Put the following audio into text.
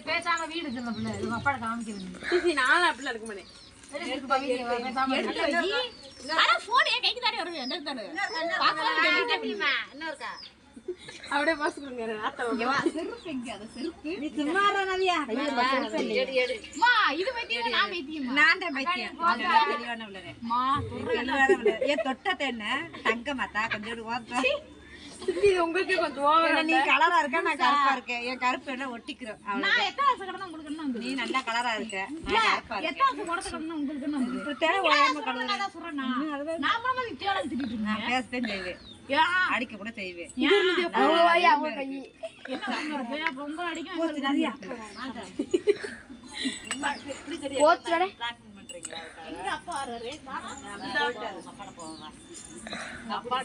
பேசாம வீடு சொன்ன பிள்ளை அப்பாட காமிக்கிறது நானும் அப்படிலாம் இருக்க மாட்டேன். அப்படியே பாஸ் கொடுங்க. உங்களுக்கு கொஞ்சம் நீ கலரா இருக்க நான் கருப்பா இருக்கேன். என் கருப்பு எல்லாம் ஒட்டிக்கிறோம். நீ நல்லா கலரா இருக்க. நான் பேசத்தான் செய்வேன், அடிக்க கூட செய்வேன். அப்பா